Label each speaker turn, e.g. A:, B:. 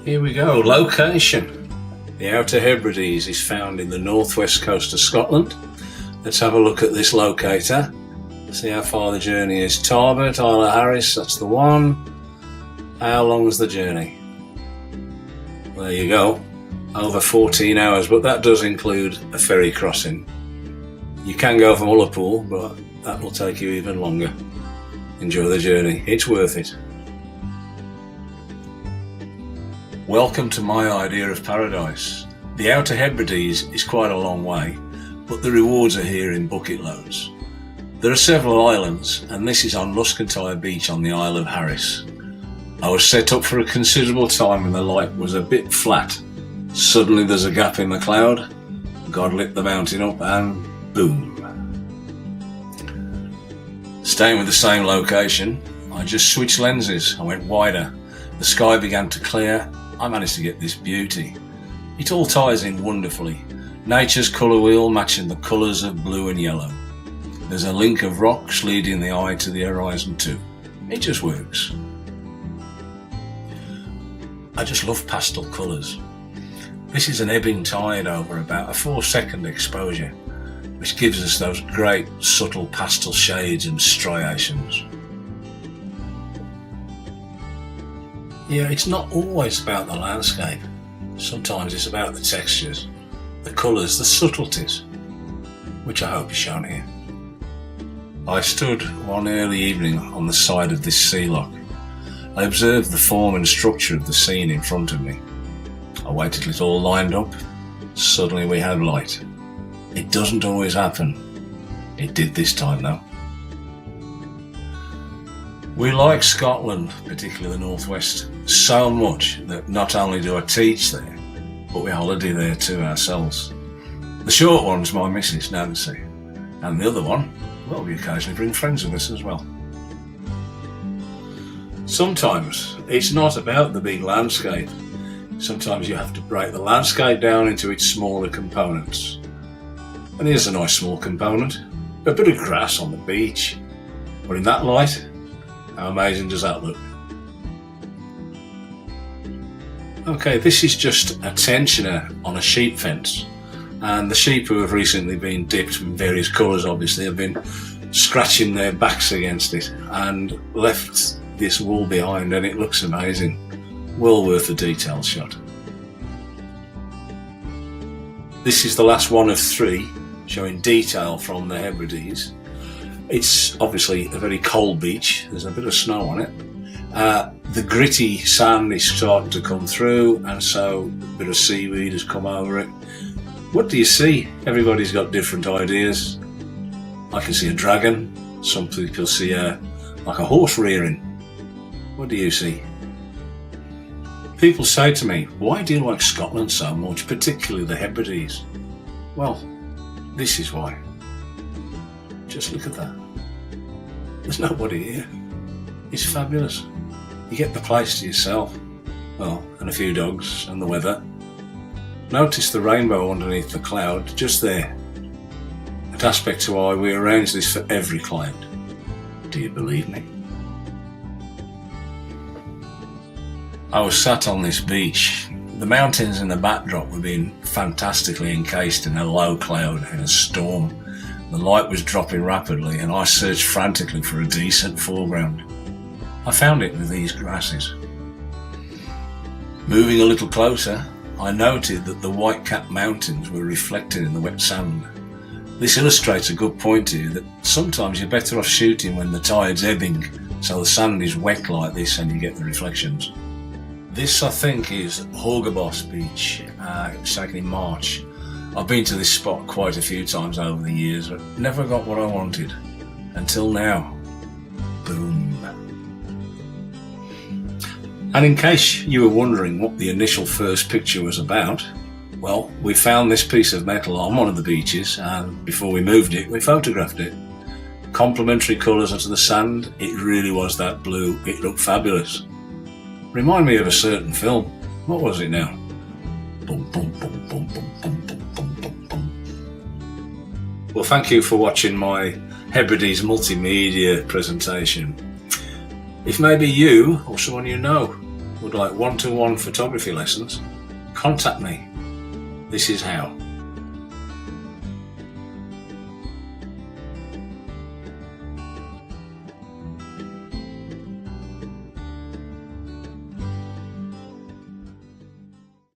A: Here we go, location. The Outer Hebrides is found in the northwest coast of Scotland. Let's have a look at this locator. See how far the journey is. Tarbert, Isle of Harris, that's the one. How long is the journey? There you go, over 14 hours, but that does include a ferry crossing. You can go from Ullapool, but that will take you even longer. Enjoy the journey, it's worth it. Welcome to my idea of paradise. The Outer Hebrides is quite a long way, but the rewards are here in bucket loads. There are several islands, and this is on Luscantire Beach on the Isle of Harris. I was set up for a considerable time and the light was a bit flat. Suddenly there's a gap in the cloud, God lit the mountain up and boom. Staying with the same location, I just switched lenses. I went wider. The sky began to clear. I managed to get this beauty. It all ties in wonderfully. Nature's colour wheel matching the colours of blue and yellow. There's a link of rocks leading the eye to the horizon too. It just works. I just love pastel colours. This is an ebbing tide over about a 4-second exposure, which gives us those great subtle pastel shades and striations. Yeah, it's not always about the landscape. Sometimes it's about the textures, the colours, the subtleties, which I hope is shown here. I stood one early evening on the side of this sea lock. I observed the form and structure of the scene in front of me. I waited till it all lined up. Suddenly we had light. It doesn't always happen. It did this time though. We like Scotland, particularly the northwest, so much that not only do I teach there, but we holiday there too ourselves. The short one's my missus, Nancy, and the other one, well, we occasionally bring friends with us as well. Sometimes it's not about the big landscape. Sometimes you have to break the landscape down into its smaller components. And here's a nice small component, a bit of grass on the beach. But in that light, how amazing does that look? Okay, this is just a tensioner on a sheep fence. And the sheep who have recently been dipped in various colours obviously have been scratching their backs against it and left this wool behind, and it looks amazing. Well worth a detailed shot. This is the last one of 3 showing detail from the Hebrides. It's obviously a very cold beach, there's a bit of snow on it. The gritty sand is starting to come through, and so a bit of seaweed has come over it. What do you see? Everybody's got different ideas. I can see a dragon, some people see like a horse rearing. What do you see? People say to me, why do you like Scotland so much, particularly the Hebrides? Well, this is why. Just look at that. There's nobody here. It's fabulous. You get the place to yourself. Well, and a few dogs and the weather. Notice the rainbow underneath the cloud, just there. An aspect to why we arrange this for every client. Do you believe me? I was sat on this beach. The mountains in the backdrop were being fantastically encased in a low cloud in a storm. The light was dropping rapidly and I searched frantically for a decent foreground. I found it with these grasses. Moving a little closer, I noted that the white-capped mountains were reflected in the wet sand. This illustrates a good point here that sometimes you're better off shooting when the tide's ebbing, so the sand is wet like this and you get the reflections. This, I think, is Horgabos Beach. It was taken in March. I've been to this spot quite a few times over the years, but never got what I wanted. Until now. Boom. And in case you were wondering what the initial first picture was about, well, we found this piece of metal on one of the beaches, and before we moved it, we photographed it. Complementary colours onto the sand, it really was that blue. It looked fabulous. Remind me of a certain film. What was it now? Boom, boom, boom, boom, boom, boom, boom, boom, boom, boom. Well, thank you for watching my Hebrides multimedia presentation. If maybe you or someone you know would like one-to-one photography lessons, contact me. This is how.